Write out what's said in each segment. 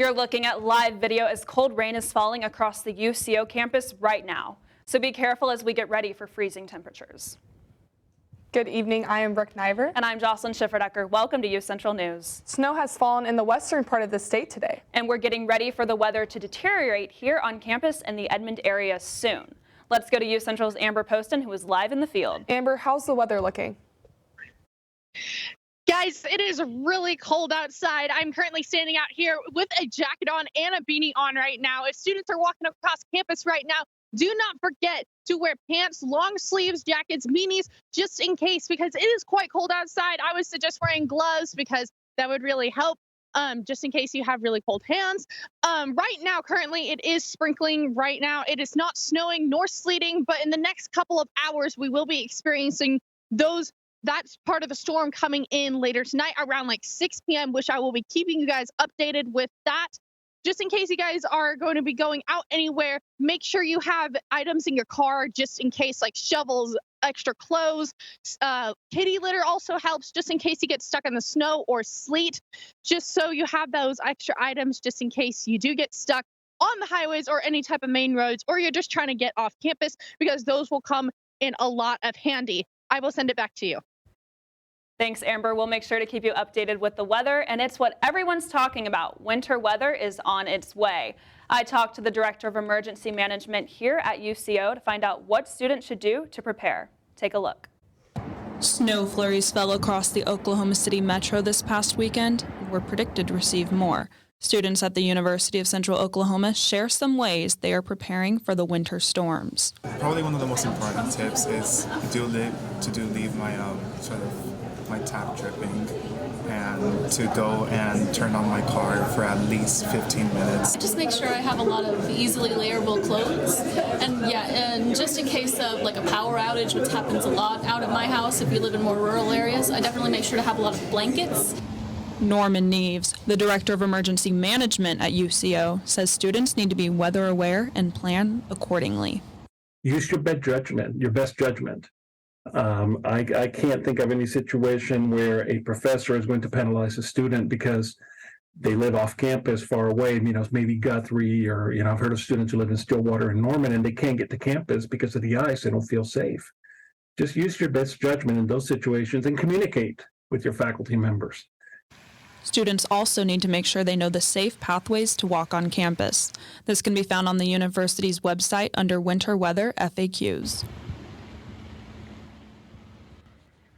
You're looking at live video as cold rain is falling across the UCO campus right now. So be careful as we get ready for freezing temperatures. Good evening, I am Brooke Niver. And I'm Jocelyn Schifferdecker. Welcome to UCentral News. Snow has fallen in the western part of the state today. And we're getting ready for the weather to deteriorate here on campus in the Edmond area soon. Let's go to UCentral's Amber Poston, who is live in the field. Amber, how's the weather looking? Guys, it is really cold outside. I'm currently standing out here with a jacket on and a beanie on right now. If students are walking across campus right now, do not forget to wear pants, long sleeves, jackets, beanies, just in case, because it is quite cold outside. I would suggest wearing gloves because that would really help, just in case you have really cold hands. Right now, currently, it is sprinkling right now. It is not snowing nor sleeting, but in the next couple of hours, we will be experiencing that's part of the storm coming in later tonight around like 6 p.m., which I will be keeping you guys updated with that. Just in case you guys are going to be going out anywhere, make sure you have items in your car just in case, like shovels, extra clothes. Kitty litter also helps just in case you get stuck in the snow or sleet, just so you have those extra items just in case you do get stuck on the highways or any type of main roads, or you're just trying to get off campus, because those will come in a lot of handy. I will send it back to you. Thanks, Amber. We'll make sure to keep you updated with the weather, and it's what everyone's talking about. Winter weather is on its way. I talked to the Director of Emergency Management here at UCO to find out what students should do to prepare. Take a look. Snow flurries fell across the Oklahoma City metro this past weekend and were predicted to receive more. Students at the University of Central Oklahoma share some ways they are preparing for the winter storms. Probably one of the most important tips is to leave my my tap dripping, and to go and turn on my car for at least 15 minutes. Just make sure I have a lot of easily layerable clothes, and just in case of like a power outage, which happens a lot out at my house if you live in more rural areas, I definitely make sure to have a lot of blankets. Norman Neves, the Director of Emergency Management at UCO, says students need to be weather aware and plan accordingly. Use your best judgment. I can't think of any situation where a professor is going to penalize a student because they live off campus far away, maybe Guthrie, or, I've heard of students who live in Stillwater and Norman and they can't get to campus because of the ice. They don't feel safe. Just use your best judgment in those situations and communicate with your faculty members. Students also need to make sure they know the safe pathways to walk on campus. This can be found on the university's website under Winter Weather FAQs.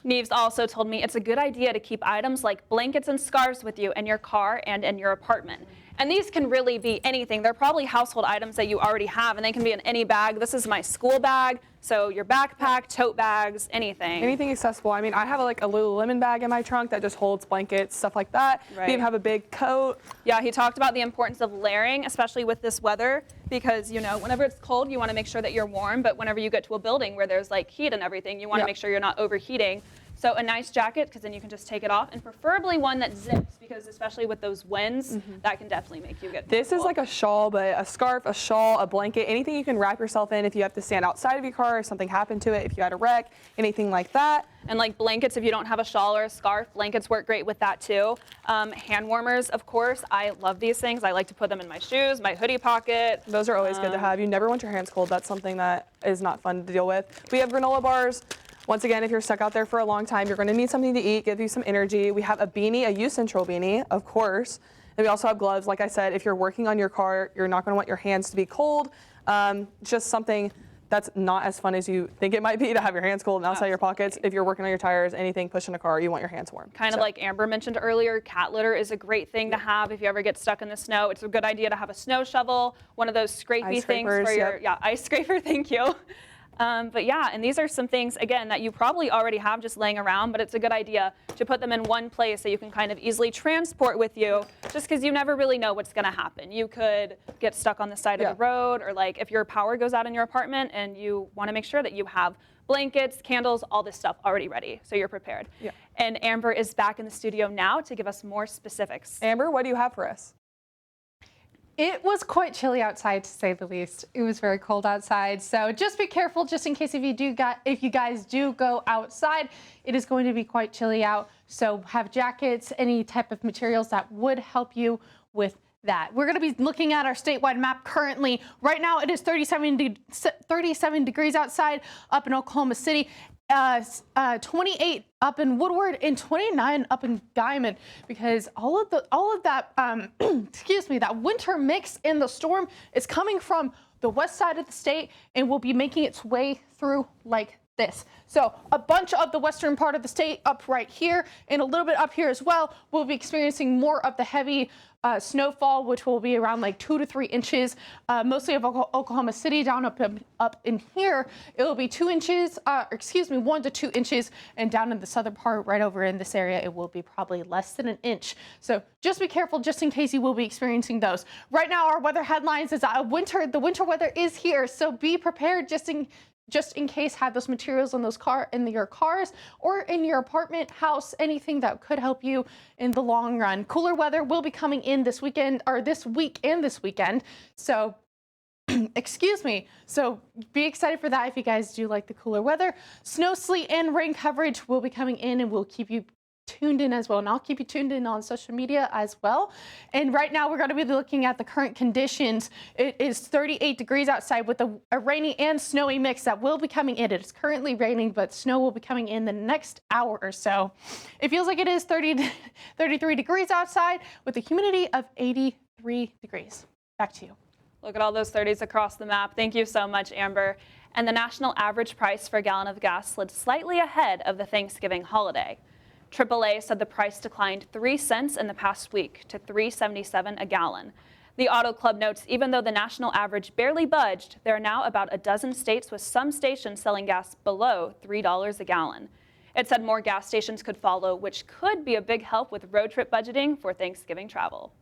Neves also told me it's a good idea to keep items like blankets and scarves with you in your car and in your apartment. And these can really be anything. They're probably household items that you already have, and they can be in any bag. This is my school bag, so your backpack, tote bags, anything. Anything accessible. I mean, I have a Lululemon bag in my trunk that just holds blankets, stuff like that. Right. We even have a big coat. Yeah, he talked about the importance of layering, especially with this weather, because, whenever it's cold, you want to make sure that you're warm, but whenever you get to a building where there's like heat and everything, you want to make sure you're not overheating. So a nice jacket, because then you can just take it off, and preferably one that zips, because especially with those winds, that can definitely make you get This is like a shawl, but a scarf, a shawl, a blanket, anything you can wrap yourself in if you have to stand outside of your car, if something happened to it, if you had a wreck, anything like that. And like blankets, if you don't have a shawl or a scarf, blankets work great with that too. Hand warmers, of course. I love these things. I like to put them in my shoes, my hoodie pocket. Those are always good to have. You never want your hands cold. That's something that is not fun to deal with. We have granola bars. Once again, if you're stuck out there for a long time, you're going to need something to eat, give you some energy. We have a beanie, a UCentral beanie, of course. And we also have gloves. Like I said, if you're working on your car, you're not going to want your hands to be cold. Just something that's not as fun as you think it might be to have your hands cold and outside your pockets. If you're working on your tires, anything pushing a car, you want your hands warm. Kind of like Amber mentioned earlier, cat litter is a great thing to have if you ever get stuck in the snow. It's a good idea to have a snow shovel, one of those scrapey things for your ice scraper. Thank you. But yeah, and these are some things, again, that you probably already have just laying around, but it's a good idea to put them in one place so you can kind of easily transport with you, just because you never really know what's going to happen. You could get stuck on the side of the road, or like if your power goes out in your apartment and you want to make sure that you have blankets, candles, all this stuff already ready, so you're prepared. Yeah. And Amber is back in the studio now to give us more specifics. Amber, what do you have for us? It was quite chilly outside, to say the least. It was very cold outside, so just be careful, just in case if you guys do go outside. It is going to be quite chilly out, so have jackets, any type of materials that would help you with that. We're going to be looking at our statewide map currently. Right now it is 37 degrees outside up in Oklahoma City, 28 up in Woodward, and 29 up in Guymon, because all of that excuse me, that winter mix in the storm is coming from the west side of the state and will be making its way through like this. So a bunch of the western part of the state up right here and a little bit up here as well will be experiencing more of the heavy snowfall, which will be around like 2 to 3 inches, mostly of Oklahoma City down up in here. It will be 2 inches, 1 to 2 inches, and down in the southern part right over in this area, it will be probably less than an inch. So just be careful just in case you will be experiencing those. Right now, our weather headlines is the winter weather is here, so be prepared just in case. Have those materials in your cars or in your apartment, house, anything that could help you in the long run. Cooler weather will be coming in this weekend, or this week and this weekend. So excuse me. So be excited for that if you guys do like the cooler weather. Snow, sleet, and rain coverage will be coming in, and we'll keep you tuned in as well, and I'll keep you tuned in on social media as well. And right now we're going to be looking at the current conditions. It is 38 degrees outside with a rainy and snowy mix that will be coming in. It is currently raining, but snow will be coming in the next hour or so. It feels like it is 33 degrees outside with a humidity of 83 degrees. Back to you. Look at all those 30s across the map. Thank you so much, Amber. And the national average price for a gallon of gas slid slightly ahead of the Thanksgiving holiday. AAA said the price declined 3 cents in the past week to $3.77 a gallon. The Auto Club notes even though the national average barely budged, there are now about a dozen states with some stations selling gas below $3 a gallon. It said more gas stations could follow, which could be a big help with road trip budgeting for Thanksgiving travel.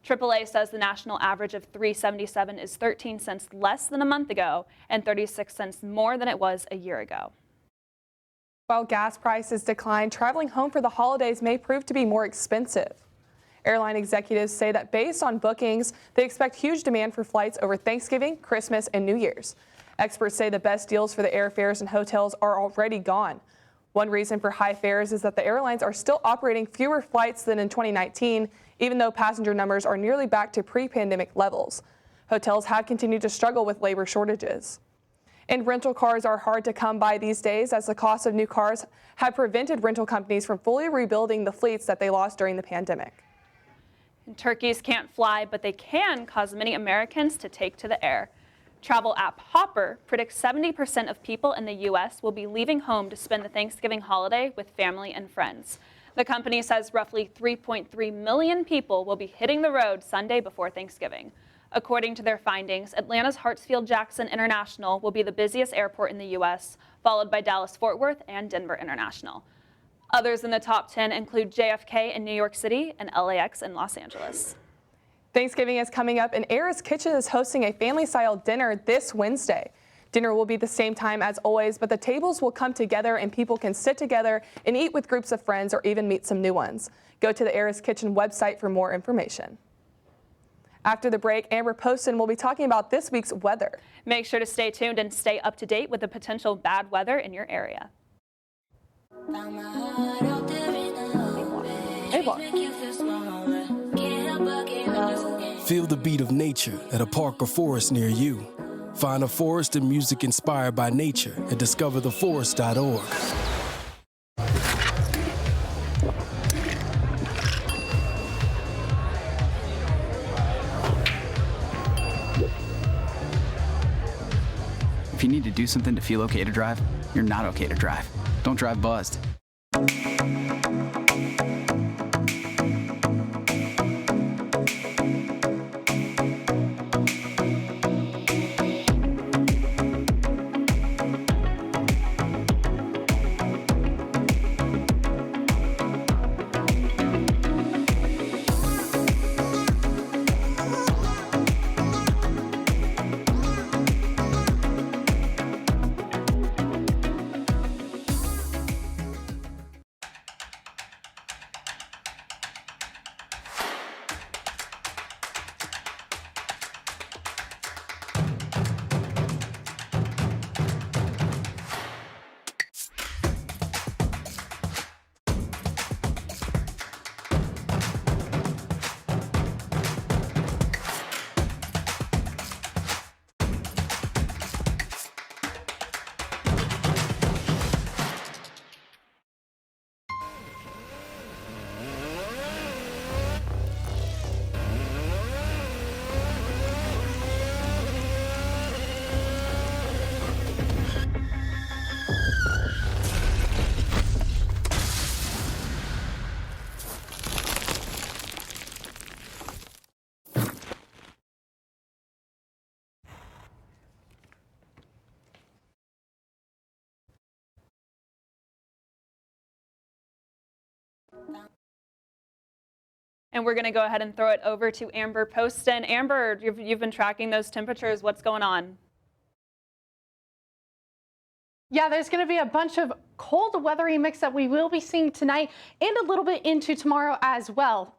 AAA says the national average of $3.77 is 13 cents less than a month ago and 36 cents more than it was a year ago. While gas prices decline, traveling home for the holidays may prove to be more expensive. Airline executives say that based on bookings, they expect huge demand for flights over Thanksgiving, Christmas, and New Year's. Experts say the best deals for the airfares and hotels are already gone. One reason for high fares is that the airlines are still operating fewer flights than in 2019, even though passenger numbers are nearly back to pre-pandemic levels. Hotels have continued to struggle with labor shortages. And rental cars are hard to come by these days, as the cost of new cars have prevented rental companies from fully rebuilding the fleets that they lost during the pandemic. And turkeys can't fly, but they can cause many Americans to take to the air. Travel app Hopper predicts 70% of people in the U.S. will be leaving home to spend the Thanksgiving holiday with family and friends. The company says roughly 3.3 million people will be hitting the road Sunday before Thanksgiving. According to their findings, Atlanta's Hartsfield-Jackson International will be the busiest airport in the U.S., followed by Dallas-Fort Worth and Denver International. Others in the top 10 include JFK in New York City and LAX in Los Angeles. Thanksgiving is coming up, and Era's Kitchen is hosting a family-style dinner this Wednesday. Dinner will be the same time as always, but the tables will come together and people can sit together and eat with groups of friends or even meet some new ones. Go to the Era's Kitchen website for more information. After the break, Amber Poston will be talking about this week's weather. Make sure to stay tuned and stay up to date with the potential bad weather in your area. Feel the beat of nature at a park or forest near you. Find a forest and music inspired by nature at discovertheforest.org. If you need to do something to feel okay to drive, you're not okay to drive. Don't drive buzzed. And we're going to go ahead and throw it over to Amber Poston. Amber, you've been tracking those temperatures. What's going on? Yeah, there's going to be a bunch of cold weathery mix that we will be seeing tonight and a little bit into tomorrow as well.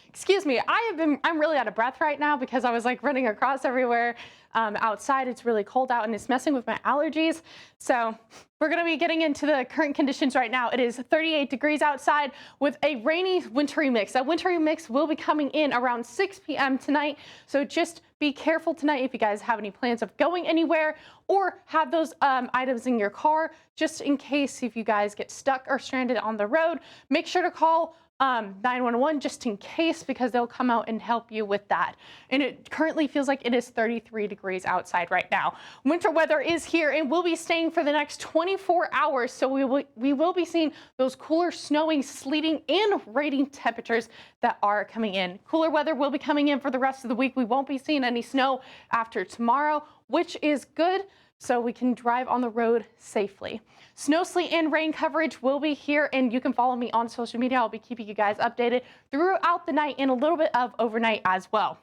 Excuse me, I'm really out of breath right now because I was like running across everywhere outside. It's really cold out and it's messing with my allergies. So we're going to be getting into the current conditions right now. It is 38 degrees outside with a rainy wintry mix. That wintry mix will be coming in around 6 p.m. tonight. So just be careful tonight if you guys have any plans of going anywhere or have those items in your car, just in case if you guys get stuck or stranded on the road. Make sure to call 911 just in case, because they'll come out and help you with that. And it currently feels like it is 33 degrees outside right now. Winter weather is here and will be staying for the next 24 hours. So we will be seeing those cooler, snowing, sleeting, and raining temperatures that are coming in. Cooler weather will be coming in for the rest of the week. We won't be seeing any snow after tomorrow, which is good, so we can drive on the road safely. Snow, sleet, and rain coverage will be here, and you can follow me on social media. I'll be keeping you guys updated throughout the night and a little bit of overnight as well.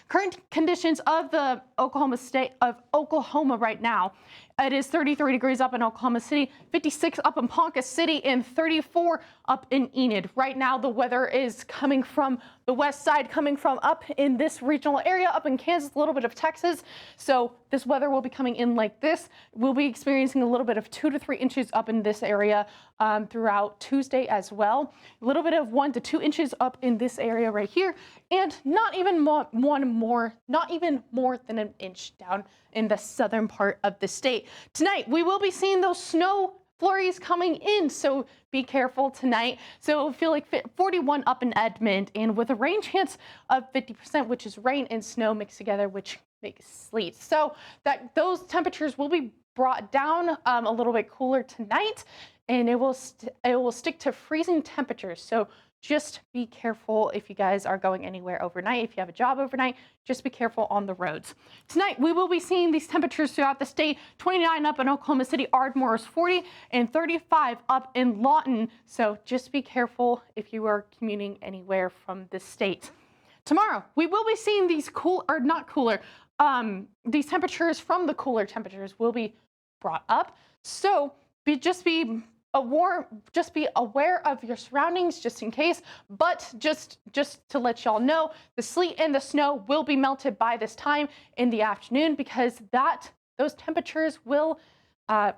Current conditions of the Oklahoma right now. It is 33 degrees up in Oklahoma City, 56 up in Ponca City, and 34 up in Enid. Right now, the weather is coming from the west side, coming from up in this regional area, up in Kansas, a little bit of Texas. So this weather will be coming in like this. We'll be experiencing a little bit of 2 to 3 inches up in this area throughout Tuesday as well. A little bit of 1 to 2 inches up in this area right here, and not even more than an inch down in the southern part of the state. Tonight, we will be seeing those snow flurries coming in, so be careful tonight. So it'll feel like 41 up in Edmond, and with a rain chance of 50%, which is rain and snow mixed together, which makes sleet. So that those temperatures will be brought down a little bit cooler tonight, and it will stick to freezing temperatures. So just be careful if you guys are going anywhere overnight. If you have a job overnight, just be careful on the roads. Tonight, we will be seeing these temperatures throughout the state. 29 up in Oklahoma City, Ardmore is 40, and 35 up in Lawton. So just be careful if you are commuting anywhere from the state. Tomorrow, we will be seeing these these temperatures from the cooler temperatures will be brought up. So just be aware of your surroundings just in case, but just to let y'all know, the sleet and the snow will be melted by this time in the afternoon, because those temperatures will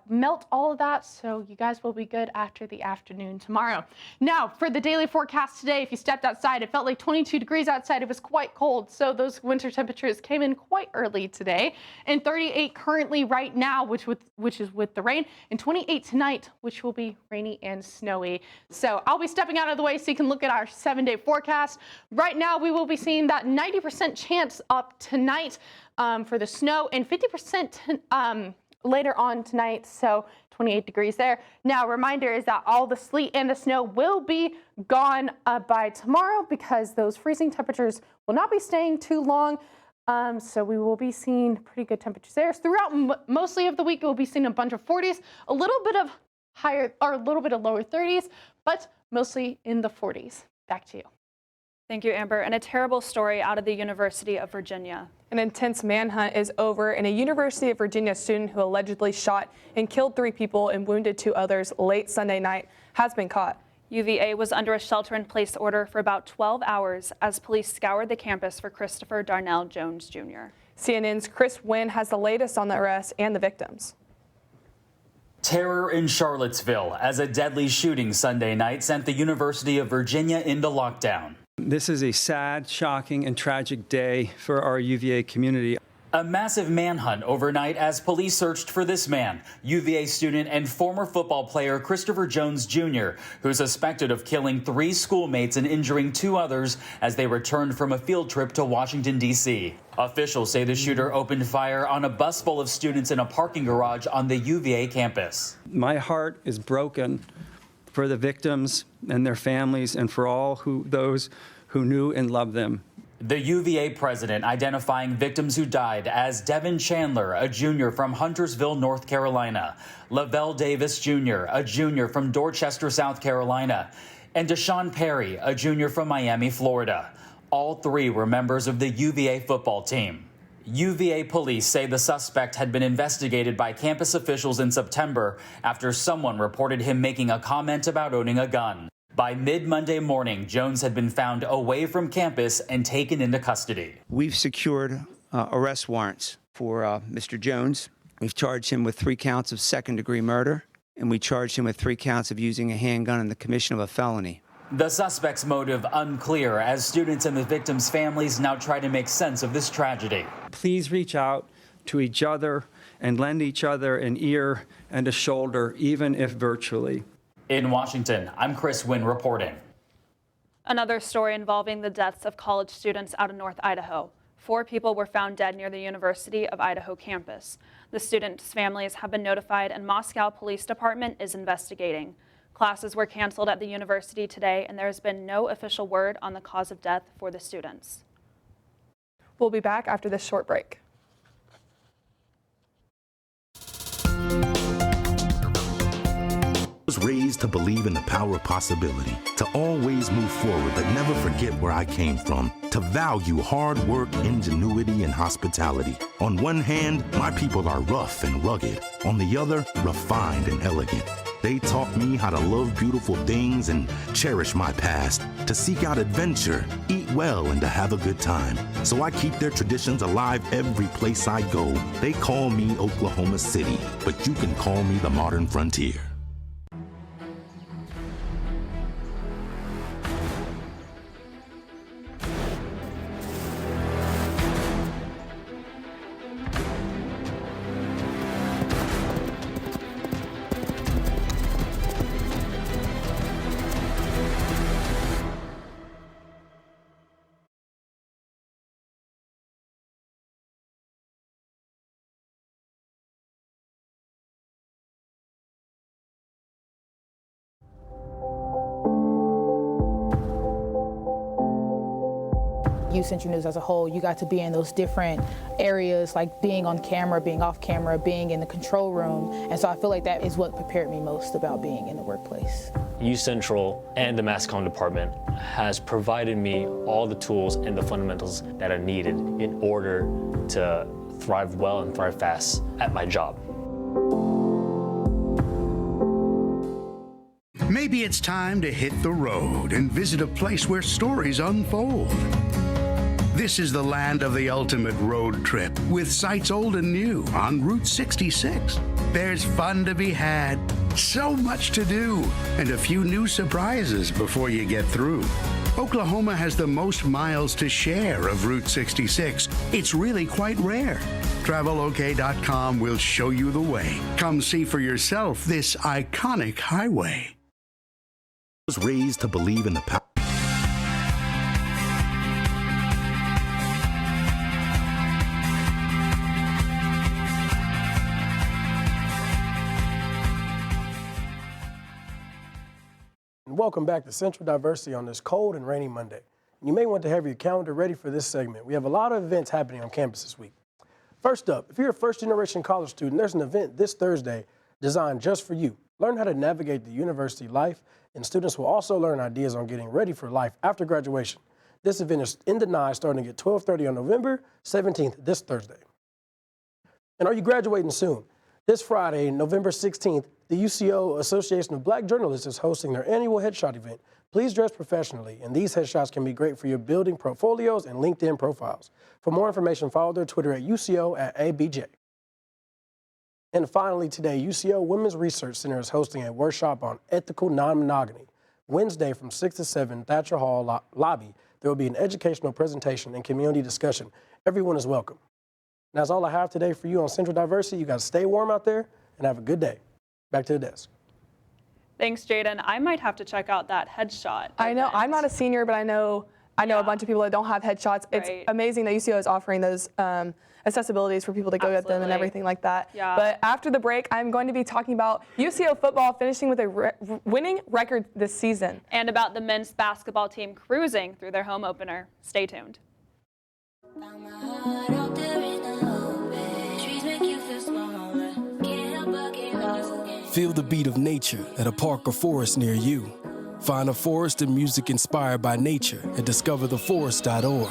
melt all of that, so you guys will be good after the afternoon tomorrow. Now, for the daily forecast today, if you stepped outside, it felt like 22 degrees outside. It was quite cold, so those winter temperatures came in quite early today. And 38 currently right now, which is with the rain, and 28 tonight, which will be rainy and snowy. So I'll be stepping out of the way so you can look at our 7-day forecast. Right now, we will be seeing that 90% chance up tonight for the snow, and 50% later on tonight, so 28 degrees there. Now, reminder is that all the sleet and the snow will be gone by tomorrow, because those freezing temperatures will not be staying too long. So we will be seeing pretty good temperatures there. Throughout mostly of the week, we'll be seeing a bunch of 40s, a little bit of higher or a little bit of lower 30s, but mostly in the 40s. Back to you. Thank you, Amber. And a terrible story out of the University of Virginia. An intense manhunt is over, and a University of Virginia student who allegedly shot and killed 3 people and wounded 2 others late Sunday night has been caught. UVA was under a shelter-in-place order for about 12 hours as police scoured the campus for Christopher Darnell Jones Jr. CNN's Chris Wynn has the latest on the arrest and the victims. Terror in Charlottesville as a deadly shooting Sunday night sent the University of Virginia into lockdown. This is a sad, shocking, and tragic day for our UVA community. A massive manhunt overnight as police searched for this man, UVA student and former football player Christopher Jones Jr., who's suspected of killing 3 schoolmates and injuring 2 others as they returned from a field trip to Washington, D.C. Officials say the shooter opened fire on a bus full of students in a parking garage on the UVA campus. My heart is broken for the victims and their families, and for all those who knew and loved them. The UVA president identifying victims who died as Devin Chandler, a junior from Huntersville, North Carolina, Lavelle Davis Jr., a junior from Dorchester, South Carolina, and Deshaun Perry, a junior from Miami, Florida. All three were members of the UVA football team. UVA police say the suspect had been investigated by campus officials in September after someone reported him making a comment about owning a gun. By mid-Monday morning, Jones had been found away from campus and taken into custody. We've secured arrest warrants for Mr. Jones. We've charged him with 3 counts of second-degree murder, and we charged him with 3 counts of using a handgun in the commission of a felony. The suspect's motive unclear as students and the victims' families now try to make sense of this tragedy. Please reach out to each other and lend each other an ear and a shoulder, even if virtually. In Washington, I'm Chris Wynn reporting. Another story involving the deaths of college students out of North Idaho. 4 people were found dead near the University of Idaho campus. The students' families have been notified and Moscow Police Department is investigating. Classes were canceled at the university today, and there has been no official word on the cause of death for the students. We'll be back after this short break. I was raised to believe in the power of possibility, to always move forward but never forget where I came from, to value hard work, ingenuity, and hospitality. On one hand, my people are rough and rugged. On the other, refined and elegant. They taught me how to love beautiful things and cherish my past, to seek out adventure, eat well, and to have a good time. So I keep their traditions alive every place I go. They call me Oklahoma City, but you can call me the modern frontier. UCentral News as a whole, you got to be in those different areas, like being on camera, being off camera, being in the control room. And so I feel like that is what prepared me most about being in the workplace. UCentral and the mass comm department has provided me all the tools and the fundamentals that are needed in order to thrive well and thrive fast at my job. Maybe it's time to hit the road and visit a place where stories unfold. This is the land of the ultimate road trip, with sights old and new on Route 66. There's fun to be had, so much to do, and a few new surprises before you get through. Oklahoma has the most miles to share of Route 66. It's really quite rare. TravelOK.com will show you the way. Come see for yourself this iconic highway. I was raised to believe in the power. Welcome back to Central Diversity on this cold and rainy Monday. You may want to have your calendar ready for this segment. We have a lot of events happening on campus this week. First up, if you're a first-generation college student, there's an event this Thursday designed just for you. Learn how to navigate the university life, and students will also learn ideas on getting ready for life after graduation. This event is in Denai starting at 12:30 on November 17th, this Thursday. And are you graduating soon? This Friday, November 16th, the UCO Association of Black Journalists is hosting their annual headshot event. Please dress professionally, and these headshots can be great for your building portfolios and LinkedIn profiles. For more information, follow their Twitter at UCO@ABJ. And finally today, UCO Women's Research Center is hosting a workshop on ethical non-monogamy. Wednesday from 6 to 7, Thatcher Hall lobby. There will be an educational presentation and community discussion. Everyone is welcome. And that's all I have today for you on Central Diversity. You guys stay warm out there and have a good day. Back to the desk. Thanks, Jaden. I might have to check out that headshot. I know. I'm not a senior, but I know a bunch of people that don't have headshots. It's amazing that UCO is offering those accessibilities for people to go get them and everything like that. Yeah. But after the break, I'm going to be talking about UCO football finishing with a winning record this season. And about the men's basketball team cruising through their home opener. Stay tuned. Feel the beat of nature at a park or forest near you. Find a forest and music inspired by nature at discovertheforest.org.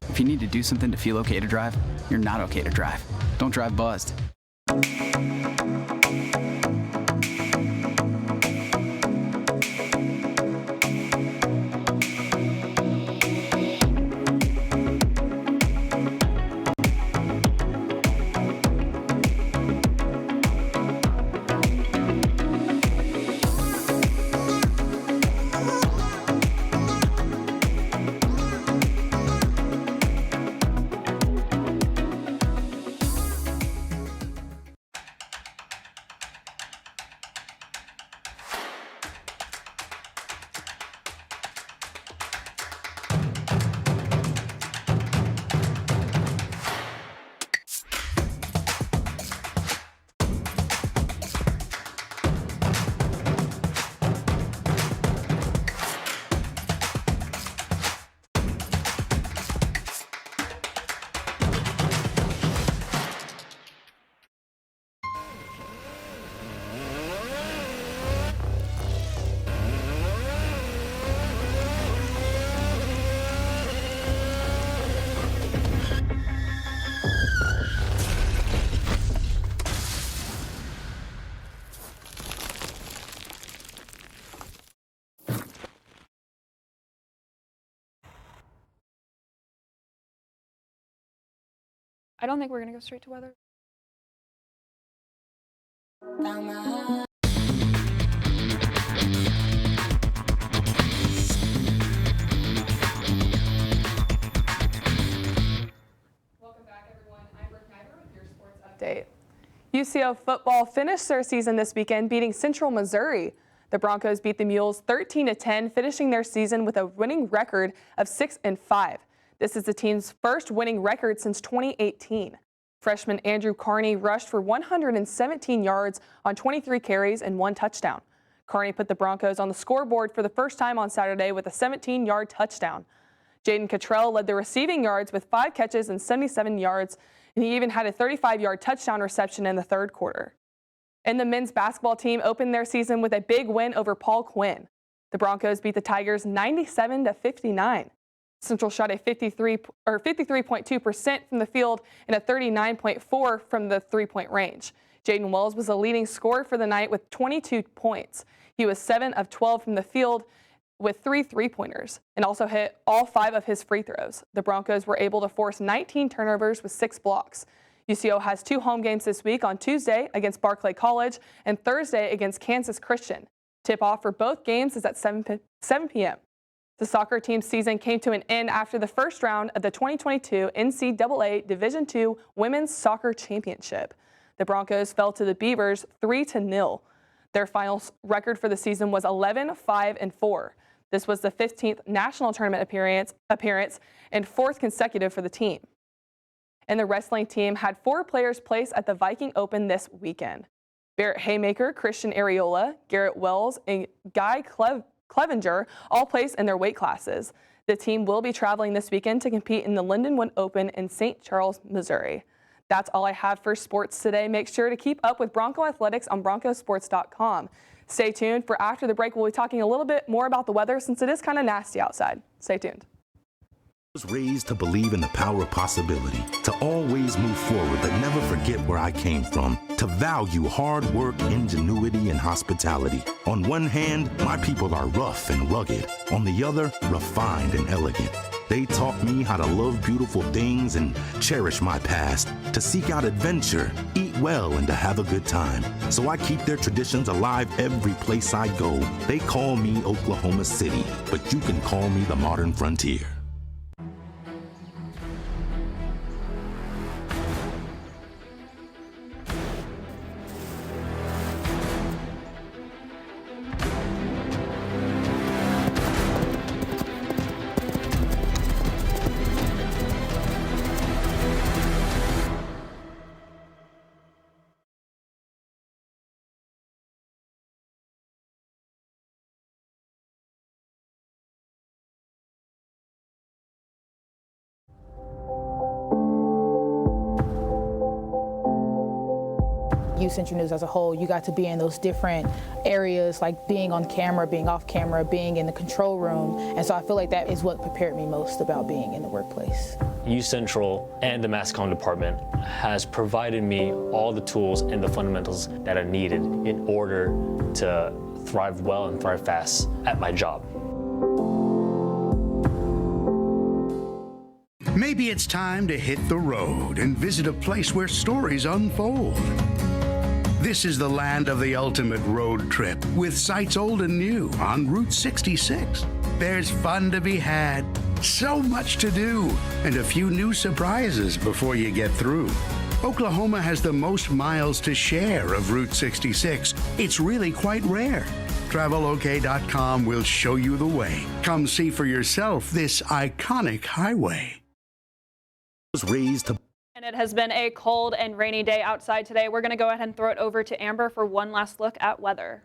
If you need to do something to feel okay to drive, you're not okay to drive. Don't drive buzzed. I don't think we're going to go straight to weather. Update. UCO football finished their season this weekend beating Central Missouri. The Broncos beat the Mules 13-10, finishing their season with a winning record of 6-5. This is the team's first winning record since 2018. Freshman Andrew Carney rushed for 117 yards on 23 carries and 1 touchdown. Carney put the Broncos on the scoreboard for the first time on Saturday with a 17-yard touchdown. Jaden Cottrell led the receiving yards with 5 catches and 77 yards, and he even had a 35-yard touchdown reception in the third quarter. And the men's basketball team opened their season with a big win over Paul Quinn. The Broncos beat the Tigers 97-59. Central shot a 53.2% from the field and a 39.4% from the three-point range. Jaden Wells was the leading scorer for the night with 22 points. He was 7 of 12 from the field with 3 three-pointers and also hit all 5 of his free throws. The Broncos were able to force 19 turnovers with 6 blocks. UCO has 2 home games this week on Tuesday against Barclay College and Thursday against Kansas Christian. Tip-off for both games is at 7 p.m. The soccer team's season came to an end after the first round of the 2022 NCAA Division II Women's Soccer Championship. The Broncos fell to the Beavers 3-0. Their final record for the season was 11-5-4. This was the 15th national tournament appearance and 4th consecutive for the team. And the wrestling team had 4 players place at the Viking Open this weekend. Barrett Haymaker, Christian Areola, Garrett Wells, and Guy Clevenger all placed in their weight classes. The team will be traveling this weekend to compete in the Lindenwood Open in St. Charles, Missouri. That's all I have for sports today. Make sure to keep up with Bronco Athletics on broncosports.com. Stay tuned for after the break. We'll be talking a little bit more about the weather since it is kind of nasty outside. Stay tuned. I was raised to believe in the power of possibility, to always move forward but never forget where I came from, to value hard work, ingenuity, and hospitality. On one hand, my people are rough and rugged. On the other, refined and elegant. They taught me how to love beautiful things and cherish my past, to seek out adventure, eat well, and to have a good time. So I keep their traditions alive every place I go. They call me Oklahoma City, but you can call me the modern frontier. UCentral News as a whole, you got to be in those different areas, like being on camera, being off camera, being in the control room. And so I feel like that is what prepared me most about being in the workplace. UCentral and the mass comm department has provided me all the tools and the fundamentals that are needed in order to thrive well and thrive fast at my job. Maybe it's time to hit the road and visit a place where stories unfold. This is the land of the ultimate road trip with sights old and new on Route 66. There's fun to be had, so much to do, and a few new surprises before you get through. Oklahoma has the most miles to share of Route 66. It's really quite rare. TravelOK.com will show you the way. Come see for yourself this iconic highway. And it has been a cold and rainy day outside today. We're going to go ahead and throw it over to Amber for one last look at weather.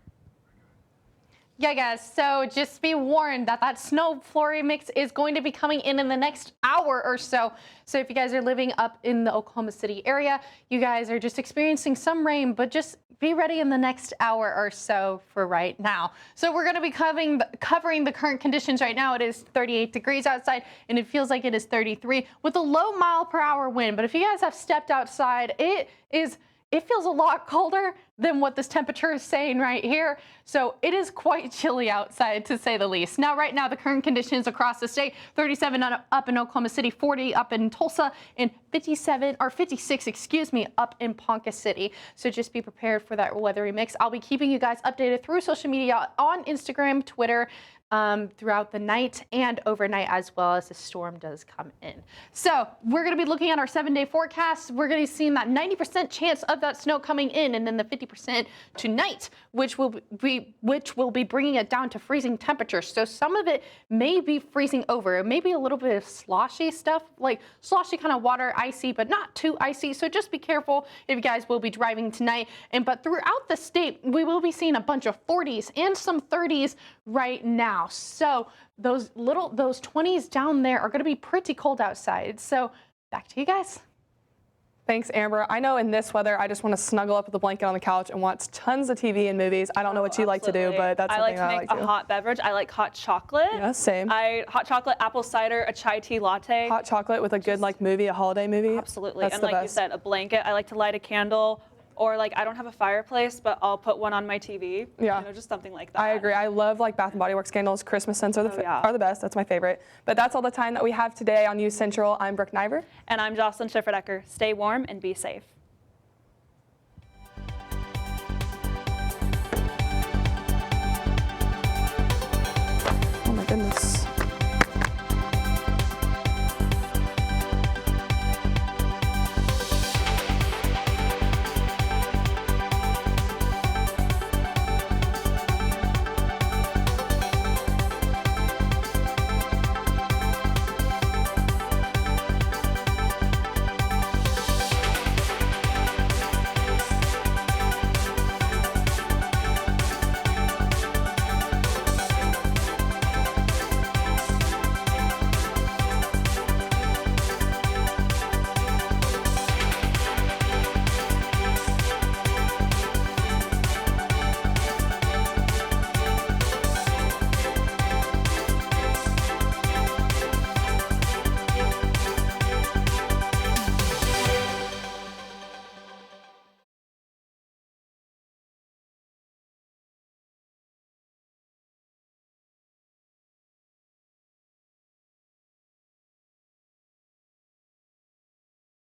Yeah, guys, so just be warned that that snow flurry mix is going to be coming in the next hour or so. So if you guys are living up in the Oklahoma City area, you guys are just experiencing some rain, but just be ready in the next hour or so for right now. So we're going to be covering the current conditions right now. It is 38 degrees outside, and it feels like it is 33 with a low mile-per-hour wind. But if you guys have stepped outside, it feels a lot colder than what this temperature is saying right here. So it is quite chilly outside, to say the least. Now, right now, the current conditions across the state, 37 up in Oklahoma City, 40 up in Tulsa, and 56, up in Ponca City. So just be prepared for that weathery mix. I'll be keeping you guys updated through social media on Instagram, Twitter, throughout the night and overnight, as well as the storm does come in. So we're going to be looking at our 7-day forecast. We're going to be seeing that 90% chance of that snow coming in, and then the 50% tonight, which will be bringing it down to freezing temperatures. So some of it may be freezing over. It may be a little bit of sloshy stuff, like sloshy kind of water, icy, but not too icy. So just be careful if you guys will be driving tonight. But throughout the state, we will be seeing a bunch of 40s and some 30s right now. So those 20s down there are going to be pretty cold outside. So back to you guys. Thanks, Amber. I know in this weather, I just want to snuggle up with a blanket on the couch and watch tons of TV and movies. I don't know what you like to do, but that's something I like to make a hot beverage. I like hot chocolate. Yeah, same. Hot chocolate, apple cider, a chai tea latte. Hot chocolate with a good movie, a holiday movie. Absolutely. That's and the like best. you said, a blanket. I like to light a candle. Or I don't have a fireplace, but I'll put one on my TV. Yeah. Just something like that. I agree. I love Bath & Body Works candles. Christmas scents are the best. That's my favorite. But that's all the time that we have today on UCentral. I'm Brooke Niver. And I'm Jocelyn Schifferdecker. Stay warm and be safe. Oh my goodness.